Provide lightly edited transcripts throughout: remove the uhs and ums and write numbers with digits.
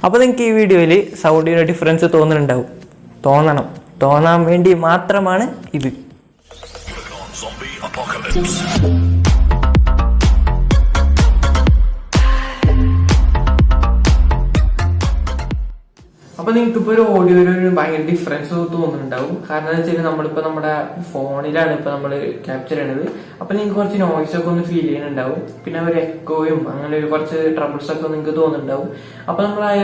അപ്പോൾ നിങ്ങൾക്ക് ഈ വീഡിയോയിൽ സൗണ്ടിന് ഡിഫറൻസ് തോന്നാൻ വേണ്ടി മാത്രമാണ് ഇത്. അപ്പോൾ നിങ്ങൾക്കിപ്പോൾ ഒരു ഓഡിയോയിൽ ഒരു ഭയങ്കര ഡിഫറൻസ് തോന്നുന്നുണ്ടാവും. കാരണം എന്താ വെച്ചാൽ നമ്മളിപ്പോൾ നമ്മുടെ ഫോണിലാണ് ഇപ്പോൾ നമ്മൾ ക്യാപ്ചർ ചെയ്യണത്. അപ്പോൾ നിങ്ങൾക്ക് കുറച്ച് നോയ്സ് ഒക്കെ ഒന്ന് ഫീൽ ചെയ്യുന്നുണ്ടാവും. പിന്നെ ഒരു എക്കോയും അങ്ങനെ ഒരു കുറച്ച് ട്രബിൾസ് ഒക്കെ നിങ്ങൾക്ക് തോന്നുന്നുണ്ടാവും. അപ്പോൾ നമ്മളായ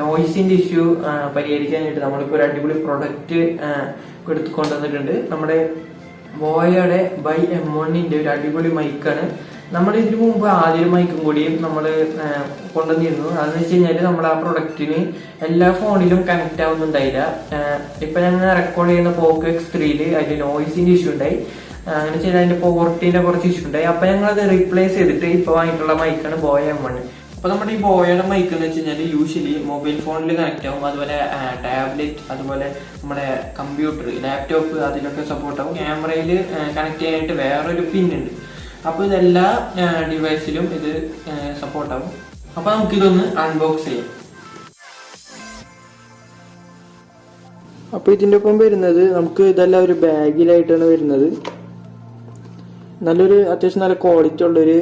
നോയ്സിന്റെ ഇഷ്യൂ പരിഹരിക്കാനായിട്ട് നമ്മളിപ്പോൾ ഒരു അടിപൊളി പ്രൊഡക്റ്റ് എടുത്ത് കൊണ്ടുവന്നിട്ടുണ്ട്. നമ്മുടെ ബോയയുടെ ബൈ M1 ഒരു അടിപൊളി മൈക്കാണ്. നമ്മൾ ഇതിനു മുമ്പ് ആദ്യം മൈക്കും കൂടിയും നമ്മൾ കൊണ്ടുവന്നിരുന്നു. അതെന്ന് വെച്ച് കഴിഞ്ഞാൽ നമ്മുടെ ആ പ്രൊഡക്റ്റിന് എല്ലാ ഫോണിലും കണക്ട് ആവുന്നുണ്ടായില്ല. ഇപ്പൊ ഞങ്ങൾ റെക്കോർഡ് ചെയ്യുന്ന പോക്കോ X3 അതിന്റെ നോയ്സിന്റെ ഇഷ്യൂ ഉണ്ടായി. അങ്ങനെ ചെയ്താൽ അതിന്റെ പോർട്ടിന്റെ കുറച്ച് ഇഷ്യൂ ഉണ്ടായി. അപ്പൊ ഞങ്ങൾ അത് റീപ്ലേസ് ചെയ്തിട്ട് ഇപ്പൊ വാങ്ങിയിട്ടുള്ള മൈക്കാണ് ബോയ M1. അപ്പൊ നമ്മുടെ ഈ ബോയയുടെ മൈക്ക് എന്ന് വെച്ച് കഴിഞ്ഞാൽ യൂഷ്വലി മൊബൈൽ ഫോണിൽ കണക്ട് ആവും, അതുപോലെ ടാബ്ലറ്റ്, അതുപോലെ നമ്മുടെ കമ്പ്യൂട്ടർ, ലാപ്ടോപ്പ് അതിലൊക്കെ സപ്പോർട്ട് ആവും. ക്യാമറയിൽ കണക്ട് ചെയ്യാനായിട്ട് വേറൊരു പിൻ ഉണ്ട്. അപ്പോൾ ഇതെല്ലാ ഡിവൈസിലും ഇത് സപ്പോർട്ട് ആവും. അപ്പൊ നമുക്കിതൊന്ന് അൺബോക്സ് ചെയ്യാം. അപ്പൊ ഇതിന്റെ ഒപ്പം വരുന്നത് നമുക്ക് ഇതെല്ലാം ഒരു ബാഗിലായിട്ടാണ് വരുന്നത്. അത്യാവശ്യം നല്ല ക്വാളിറ്റി ഉള്ളൊരു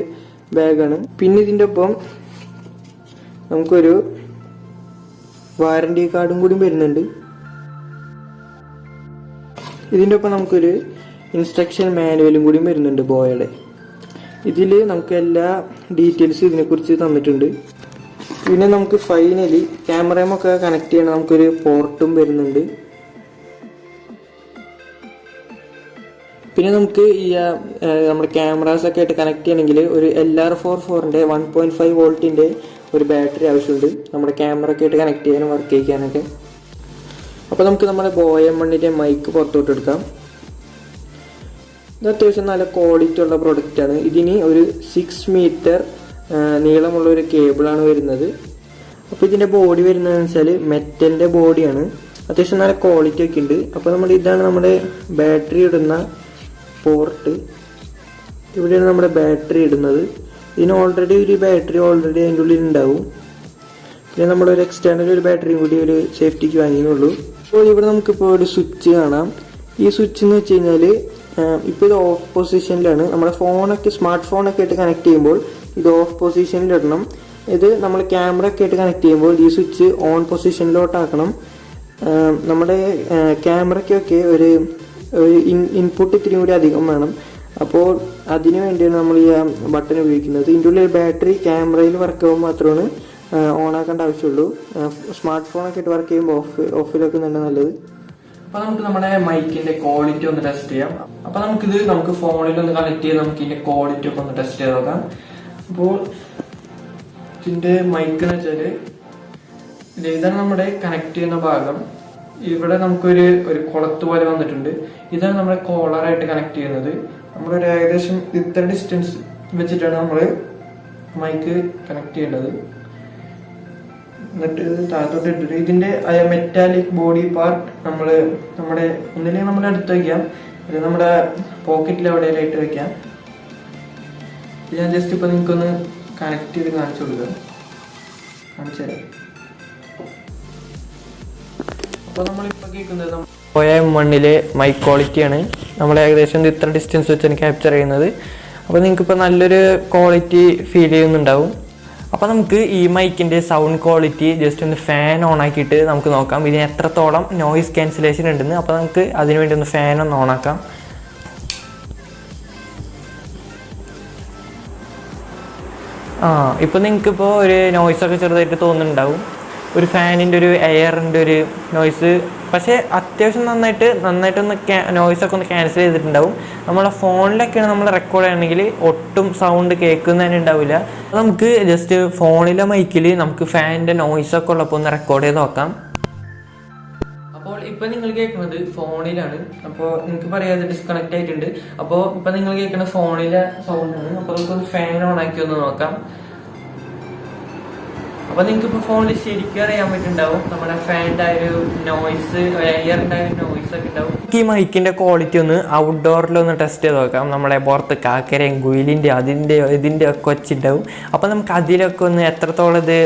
ബാഗാണ്. പിന്നെ ഇതിന്റെ ഒപ്പം നമുക്കൊരു വാറണ്ടി കാർഡും കൂടി വരുന്നുണ്ട്. ഇതിന്റെ ഒപ്പം നമുക്കൊരു ഇൻസ്ട്രക്ഷൻ മാനുവലും കൂടി വരുന്നുണ്ട് ബോയയുടെ. ഇതിൽ നമുക്ക് എല്ലാ ഡീറ്റെയിൽസും ഇതിനെക്കുറിച്ച് തന്നിട്ടുണ്ട്. പിന്നെ നമുക്ക് ഫൈനലി ക്യാമറയുമൊക്കെ കണക്ട് ചെയ്യണം, നമുക്കൊരു പോർട്ടും വരുന്നുണ്ട്. പിന്നെ നമുക്ക് ഈ നമ്മുടെ ക്യാമറാസ് ഒക്കെ ആയിട്ട് കണക്ട് ചെയ്യണമെങ്കിൽ ഒരു LR44 1.5 വോൾട്ടിന്റെ ഒരു ബാറ്ററി ആവശ്യമുണ്ട് നമ്മുടെ ക്യാമറ ഒക്കെ ആയിട്ട് കണക്ട് ചെയ്യാനും വർക്ക് ചെയ്യിക്കാനൊക്കെ. അപ്പോൾ നമുക്ക് നമ്മുടെ ബോയ M1 മൈക്ക് പുറത്തോട്ട് എടുക്കാം. ഇത് അത്യാവശ്യം നല്ല ക്വാളിറ്റി ഉള്ള പ്രൊഡക്റ്റാണ്. ഇതിന് ഒരു 6 മീറ്റർ നീളമുള്ള ഒരു കേബിളാണ് വരുന്നത്. അപ്പോൾ ഇതിൻ്റെ ബോഡി വരുന്നതെന്ന് വെച്ചാൽ മെറ്റലിൻ്റെ ബോഡിയാണ്. അത്യാവശ്യം നല്ല ക്വാളിറ്റി ഒക്കെ ഉണ്ട്. അപ്പോൾ ഇതാണ് നമ്മുടെ ബാറ്ററി ഇടുന്ന പോർട്ട്. ഇവിടെയാണ് നമ്മുടെ ബാറ്ററി ഇടുന്നത്. ഇതിന് ഒരു ബാറ്ററി ഓൾറെഡി അതിൻ്റെ ഉള്ളിൽ ഉണ്ടാവും. പിന്നെ നമ്മളൊരു എക്സ്റ്റേണൽ ഒരു ബാറ്ററിയും കൂടി ഒരു സേഫ്റ്റിക്ക് വാങ്ങിയുള്ളൂ. അപ്പോൾ ഇവിടെ നമുക്കിപ്പോൾ ഒരു സ്വിച്ച് കാണാം. ഈ സ്വിച്ച് എന്ന് വെച്ച് കഴിഞ്ഞാൽ ഇപ്പോൾ ഇത് ഓഫ് പൊസിഷനിലാണ്. നമ്മുടെ സ്മാർട്ട് ഫോണൊക്കെ ആയിട്ട് കണക്ട് ചെയ്യുമ്പോൾ ഇത് ഓഫ് പൊസിഷനിലിടണം. ഇത് നമ്മൾ ക്യാമറ ഒക്കെ ആയിട്ട് കണക്ട് ചെയ്യുമ്പോൾ ഈ സ്വിച്ച് ഓൺ പൊസിഷനിലോട്ടാക്കണം. നമ്മുടെ ക്യാമറയ്ക്കൊക്കെ ഒരു ഇൻപുട്ട് ഇത്തിരി കൂടി അധികം വേണം. അപ്പോൾ അതിനു വേണ്ടിയാണ് നമ്മൾ ഈ ബട്ടൺ ഉപയോഗിക്കുന്നത്. ഇതിൻ്റെ ഉള്ളിൽ ബാറ്ററി ക്യാമറയിൽ വർക്ക് ആകുമ്പോൾ മാത്രമാണ് ഓൺ ആക്കേണ്ട ആവശ്യമുള്ളൂ. സ്മാർട്ട് ഫോണൊക്കെ ആയിട്ട് വർക്ക് ചെയ്യുമ്പോൾ ഓഫിലൊക്കെ തന്നെ നല്ലത്. അപ്പൊ നമുക്ക് നമ്മുടെ മൈക്കിന്റെ ക്വാളിറ്റി ഒന്ന് ടെസ്റ്റ് ചെയ്യാം. അപ്പൊ നമുക്ക് ഫോണിൽ ഒന്ന് കണക്ട് ചെയ്ത് നമുക്ക് ഇതിന്റെ ക്വാളിറ്റി ഒക്കെ ഒന്ന് ടെസ്റ്റ് ചെയ്ത് നോക്കാം. അപ്പോൾ ഇതിന്റെ മൈക്ക് എന്ന് വെച്ചാല് ഇതാണ് നമ്മുടെ കണക്ട് ചെയ്യുന്ന ഭാഗം. ഇവിടെ നമുക്കൊരു കുളത്ത് പോലെ വന്നിട്ടുണ്ട്. ഇതാണ് നമ്മുടെ കോളറായിട്ട് കണക്ട് ചെയ്യുന്നത്. നമ്മളൊരു ഏകദേശം ഇത്ര ഡിസ്റ്റൻസ് വെച്ചിട്ടാണ് നമ്മൾ മൈക്ക് കണക്ട് ചെയ്യേണ്ടത്. എന്നിട്ട് താഴത്തോട്ട് ഇട്ടിട്ട് ഇതിന്റെ മെറ്റാലിക് ബോഡി പാർട്ട് ഒന്നില്ലെങ്കിൽ നമ്മുടെ അടുത്ത് വെക്കാം, അല്ലെങ്കിൽ നമ്മുടെ പോക്കറ്റിൽ എവിടെയായിട്ട് വെക്കാം. ഞാൻ ജസ്റ്റ് ഇപ്പൊ നിങ്ങൾക്കൊന്ന് കണക്ട് ചെയ്ത് കാണിച്ചു തരാം. അപ്പൊ നമ്മളിപ്പോ കേൾക്കുന്നത് ബോയ M1 മൈക്ക് ക്വാളിറ്റിയാണ്. നമ്മൾ ഏകദേശം ഇത്ര ഡിസ്റ്റൻസ് വെച്ചാണ് ക്യാപ്ചർ ചെയ്യുന്നത്. അപ്പോൾ നിങ്ങൾക്കിപ്പോൾ നല്ലൊരു ക്വാളിറ്റി ഫീൽ ചെയ്യുന്നുണ്ടാവും. അപ്പോൾ നമുക്ക് ഈ മൈക്കിൻ്റെ സൗണ്ട് ക്വാളിറ്റി ജസ്റ്റ് ഒന്ന് ഫാൻ ഓൺ ആക്കിയിട്ട് നമുക്ക് നോക്കാം ഇതിന് എത്രത്തോളം നോയിസ് ക്യാൻസലേഷൻ ഉണ്ടെന്ന്. അപ്പോൾ നമുക്ക് അതിനുവേണ്ടി ഒന്ന് ഫാൻ ഒന്ന് ഓൺ ആക്കാം. ഇപ്പോൾ നിങ്ങൾക്കിപ്പോൾ ഒരു നോയ്സൊക്കെ ചെറുതായിട്ട് തോന്നുന്നുണ്ടാവും. ഒരു ഫാനിൻ്റെ ഒരു എയറിൻ്റെ ഒരു നോയ്സ്, പക്ഷേ അത്യാവശ്യം നന്നായിട്ടൊന്ന് നോയ്സൊക്കെ ഒന്ന് ക്യാൻസൽ ചെയ്തിട്ടുണ്ടാവും. നമ്മളെ ഫോണിലൊക്കെയാണ് നമ്മൾ റെക്കോർഡ് ചെയ്യണമെങ്കിൽ ഒട്ടും സൗണ്ട് കേൾക്കുന്നതന്നെ ഉണ്ടാവില്ല. നമുക്ക് ജസ്റ്റ് ഫോണിലെ മൈക്കിൽ നമുക്ക് ഫാനിൻ്റെ നോയ്സൊക്കെ ഉള്ളപ്പോൾ ഒന്ന് റെക്കോർഡ് ചെയ്ത് നോക്കാം. അപ്പോൾ ഇപ്പം നിങ്ങൾ കേൾക്കുന്നത് ഫോണിലാണ്. അപ്പോൾ നിങ്ങൾക്ക് പറയാതെ ഡിസ്കണക്ട് ആയിട്ടുണ്ട്. അപ്പോൾ ഇപ്പം നിങ്ങൾ കേൾക്കുന്നത് ഫോണിലെ സൗണ്ടാണ്. അപ്പോൾ നമുക്കൊന്ന് ഫാൻ ഓൺ ആക്കി ഒന്ന് നോക്കാം. അപ്പോൾ നിങ്ങൾക്ക് ഇപ്പോൾ ഫോണിൽ ശരിക്കും അറിയാൻ പറ്റുന്നുണ്ടാവും നമ്മുടെ ഫാനിൻ്റെ ഒരു നോയ്സ്, എയറിൻ്റെ ഒരു നോയ്സ് ഒക്കെ ഉണ്ടാവും. ഈ മൈക്കിൻ്റെ ക്വാളിറ്റി ഒന്ന് ഔട്ട്ഡോറിലൊന്ന് ടെസ്റ്റ് ചെയ്ത് നോക്കാം. നമ്മളെ പുറത്ത് കാക്കരയും കുയിലിൻ്റെ ഇതിൻ്റെ ഒക്കെ വെച്ചിട്ടുണ്ടാവും. അപ്പോൾ നമുക്ക് അതിലൊക്കെ ഒന്ന് എത്രത്തോളം ഇത്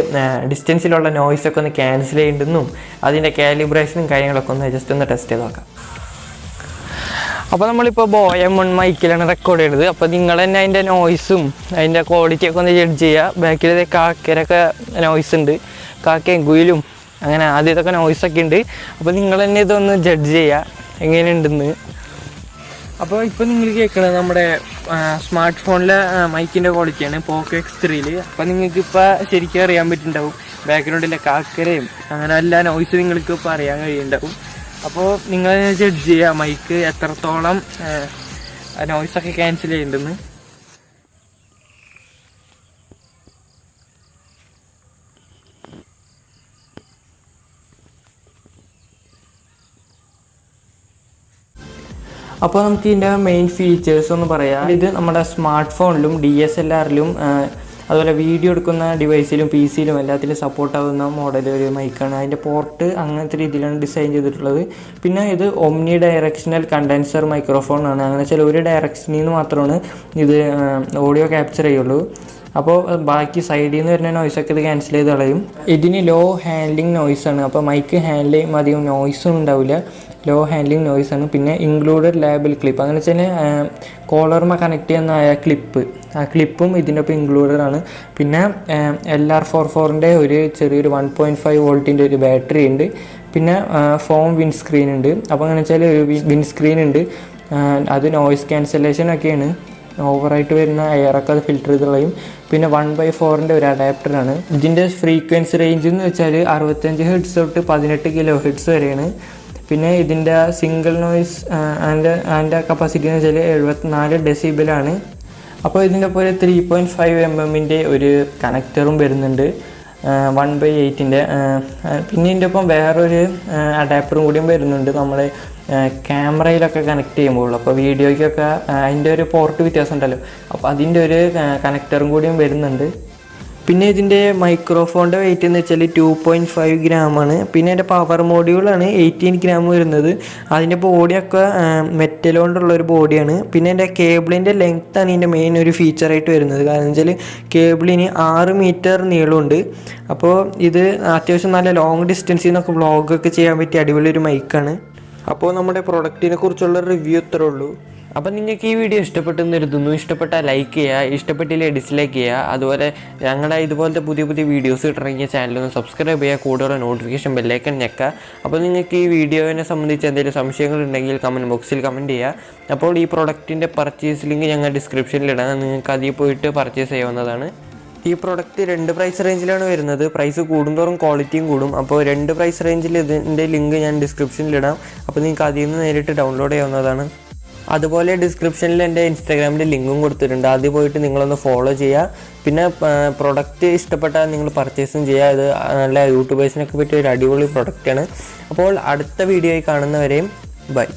ഡിസ്റ്റൻസിലുള്ള നോയ്സൊക്കെ ഒന്ന് ക്യാൻസൽ ചെയ്യുന്നുണ്ടെന്നും അതിൻ്റെ കാലിബ്രേഷനും കാര്യങ്ങളൊക്കെ ഒന്ന് ജസ്റ്റ് ഒന്ന് ടെസ്റ്റ് ചെയ്ത് നോക്കാം. അപ്പോൾ നമ്മളിപ്പോൾ Boya M1 മൈക്കിലാണ് റെക്കോർഡ് ചെയ്തത്. അപ്പോൾ നിങ്ങൾ തന്നെ അതിൻ്റെ നോയ്സും അതിൻ്റെ ക്വാളിറ്റിയൊക്കെ ഒന്ന് ജഡ്ജ് ചെയ്യുക. ബാക്കിൽ കാക്കരൊക്കെ നോയ്സ് ഉണ്ട്, കാക്കയും കുയിലും അങ്ങനെ ആദ്യത്തൊക്കെ നോയ്സൊക്കെ ഉണ്ട്. അപ്പോൾ നിങ്ങൾ തന്നെ ഇതൊന്ന് ജഡ്ജ് ചെയ്യുക എങ്ങനെയുണ്ടെന്ന്. അപ്പോൾ ഇപ്പോൾ നിങ്ങൾ കേൾക്കുന്നത് നമ്മുടെ സ്മാർട്ട് ഫോണിലെ മൈക്കിൻ്റെ ക്വാളിറ്റിയാണ്, പോക്കോ X3. അപ്പോൾ നിങ്ങൾക്ക് ഇപ്പോൾ ശരിക്കും അറിയാൻ പറ്റുന്നുണ്ടാവും ബാക്ക്ഗ്രൗണ്ടിലെ കാക്കരയും അങ്ങനെ എല്ലാ നോയ്സും നിങ്ങൾക്ക് ഇപ്പോൾ അറിയാൻ കഴിയുന്നുണ്ടാവും. അപ്പോൾ നിങ്ങൾ ജഡ്ജ് ചെയ്യുക മൈക്ക് എത്രത്തോളം നോയ്സൊക്കെ ക്യാൻസൽ ചെയ്യുന്നുണ്ടെന്ന്. അപ്പോൾ നമുക്ക് ഇതിൻ്റെ മെയിൻ ഫീച്ചേഴ്സ് ഒന്ന് പറയാം. ഇത് നമ്മുടെ സ്മാർട്ട് ഫോണിലും DSLRലും അതുപോലെ വീഡിയോ എടുക്കുന്ന ഡിവൈസിലും PC-ലും എല്ലാത്തിലും സപ്പോർട്ടാവുന്ന മോഡൽ ഒരു മൈക്കാണ്. അതിൻ്റെ പോർട്ട് അങ്ങനത്തെ രീതിയിലാണ് ഡിസൈൻ ചെയ്തിട്ടുള്ളത്. പിന്നെ ഇത് ഒമ്നി ഡയറക്ഷണൽ കണ്ടൻസർ മൈക്രോഫോണാണ്. അങ്ങനെ വെച്ചാൽ ഒരു ഡയറക്ഷനിൽ നിന്ന് മാത്രമാണ് ഇത് ഓഡിയോ ക്യാപ്ചർ ചെയ്യുള്ളൂ. അപ്പോൾ ബാക്കി സൈഡിൽ നിന്ന് വരുന്ന നോയ്സൊക്കെ ഇത് ക്യാൻസൽ ചെയ്ത് കളയും. ഇതിന് ലോ ഹാൻഡ്ലിങ് നോയ്സാണ്. അപ്പോൾ മൈക്ക് ഹാൻഡിൽ ചെയ്യുമ്പോൾ അധികം നോയ്സും ഉണ്ടാവില്ല, ലോ ഹാൻഡ്ലിങ് നോയ്സാണ്. പിന്നെ ഇൻക്ലൂഡഡ് ലാബിൽ ക്ലിപ്പ്, അങ്ങനെ വെച്ചാൽ കോളർമ കണക്ട് ചെയ്യുന്ന ക്ലിപ്പ്, ആ ക്ലിപ്പും ഇതിൻ്റെ ഒപ്പം ഇൻക്ലൂഡഡ് ആണ്. പിന്നെ LR44ൻ്റെ ഒരു ചെറിയൊരു 1.5 വോൾട്ടിൻ്റെ ഒരു ബാറ്ററി ഉണ്ട്. പിന്നെ ഫോം വിൻസ്ക്രീൻ ഉണ്ട്. അപ്പോൾ അങ്ങനെ വെച്ചാൽ ഒരു വിൻസ്ക്രീൻ ഉണ്ട്, അത് നോയ്സ് ക്യാൻസലേഷനൊക്കെയാണ്. ഓവറായിട്ട് വരുന്ന എയറൊക്കെ അത് ഫിൽറ്റർ ചെയ്ത് കളയും. പിന്നെ 1/4ൻ്റെ ഒരു അഡാപ്റ്ററാണ്. ഇതിൻ്റെ ഫ്രീക്വൻസി റേഞ്ച് എന്ന് വെച്ചാൽ 65 ഹെർട്സ് തൊട്ട് 18 kHz വരെയാണ്. പിന്നെ ഇതിൻ്റെ സിംഗിൾ നോയ്സ് അതിൻ്റെ കപ്പാസിറ്റി എന്ന് വെച്ചാൽ 74 ഡെസിബിളാണ്. അപ്പോൾ ഇതിൻ്റെ പോലെ 3.5 mm ഒരു കണക്ടറും വരുന്നുണ്ട് 1/8ൻ്റെ. പിന്നെ ഇതിൻ്റെ ഒപ്പം വേറൊരു അഡാപ്റ്ററും കൂടിയും വരുന്നുണ്ട് നമ്മൾ ക്യാമറയിലൊക്കെ കണക്ട് ചെയ്യുമ്പോൾ. അപ്പോൾ വീഡിയോയ്ക്കൊക്കെ അതിൻ്റെ ഒരു പോർട്ട് വ്യത്യാസം ഉണ്ടല്ലോ, അപ്പോൾ അതിൻ്റെ ഒരു കണക്ടറും കൂടിയും വരുന്നുണ്ട്. പിന്നെ ഇതിൻ്റെ മൈക്രോഫോണിൻ്റെ വെയിറ്റ് എന്ന് വെച്ചാൽ 2.5 ഗ്രാമാണ്. പിന്നെ അതിൻ്റെ പവർ മോഡ്യൂളാണ് 18 ഗ്രാം വരുന്നത്. അതിൻ്റെ ബോഡിയൊക്കെ മെറ്റൽ കൊണ്ടുള്ളൊരു ബോഡിയാണ്. പിന്നെ എൻ്റെ കേബിളിൻ്റെ ലെങ്ത്താണ് ഇതിൻ്റെ മെയിൻ ഒരു ഫീച്ചറായിട്ട് വരുന്നത്. കാരണം വെച്ചാൽ കേബിളിന് 6 മീറ്റർ നീളമുണ്ട്. അപ്പോൾ ഇത് അത്യാവശ്യം നല്ല ലോങ് ഡിസ്റ്റൻസിൽ നിന്നൊക്കെ വ്ളോഗൊക്കെ ചെയ്യാൻ പറ്റിയ അടിപൊളി ഒരു മൈക്കാണ്. അപ്പോൾ നമ്മുടെ പ്രൊഡക്റ്റിനെ കുറിച്ചുള്ള റിവ്യൂ ഇത്രേ ഉള്ളൂ. അപ്പോൾ നിങ്ങൾക്ക് ഈ വീഡിയോ ഇഷ്ടപ്പെട്ടെന്ന് കരുതുന്നു. ഇഷ്ടപ്പെട്ടാൽ ലൈക്ക് ചെയ്യുക, ഇഷ്ടപ്പെട്ടില്ലേ ഡിസ്ലൈക്ക് ചെയ്യുക. അതുപോലെ ഞങ്ങളുടെ ഇതുപോലത്തെ പുതിയ പുതിയ വീഡിയോസ് ഇട്ടിറങ്ങിയ ചാനലൊന്ന് സബ്സ്ക്രൈബ് ചെയ്യുക, കൂടെയുള്ള നോട്ടിഫിക്കേഷൻ ബെല്ലൈക്കൺ ഞെക്കുക. അപ്പോൾ നിങ്ങൾക്ക് ഈ വീഡിയോനെ സംബന്ധിച്ച് എന്തെങ്കിലും സംശയങ്ങളുണ്ടെങ്കിൽ കമൻറ്റ് ബോക്സിൽ കമൻറ്റ് ചെയ്യുക. അപ്പോൾ ഈ പ്രൊഡക്റ്റിൻ്റെ പർച്ചേസ് ലിങ്ക് ഞങ്ങൾ ഡിസ്ക്രിപ്ഷനിലിടാം, നിങ്ങൾക്ക് അതിൽ പോയിട്ട് പർച്ചേസ് ചെയ്യാവുന്നതാണ്. ഈ പ്രൊഡക്റ്റ് 2 പ്രൈസ് റേഞ്ചിലാണ് വരുന്നത്. പ്രൈസ് കൂടുന്തോറും ക്വാളിറ്റിയും കൂടും. അപ്പോൾ 2 പ്രൈസ് റേഞ്ചിൽ ഇതിൻ്റെ ലിങ്ക് ഞാൻ ഡിസ്ക്രിപ്ഷനിലിടാം. അപ്പോൾ നിങ്ങൾക്ക് അതിൽ നിന്ന് നേരിട്ട് ഡൗൺലോഡ് ചെയ്യാവുന്നതാണ്. അതുപോലെ ഡിസ്ക്രിപ്ഷനിൽ എൻ്റെ ഇൻസ്റ്റാഗ്രാമിൻ്റെ ലിങ്കും കൊടുത്തിട്ടുണ്ട്, അതിൽ പോയിട്ട് നിങ്ങളൊന്ന് ഫോളോ ചെയ്യുക. പിന്നെ പ്രൊഡക്റ്റ് ഇഷ്ടപ്പെട്ടാൽ നിങ്ങൾ പർച്ചേസും ചെയ്യുക. ഇത് നല്ല യൂട്യൂബേഴ്സിനൊക്കെ പറ്റിയ ഒരു അടിപൊളി പ്രൊഡക്റ്റാണ്. അപ്പോൾ അടുത്ത വീഡിയോയിൽ കാണുന്നവരെയും ബൈ.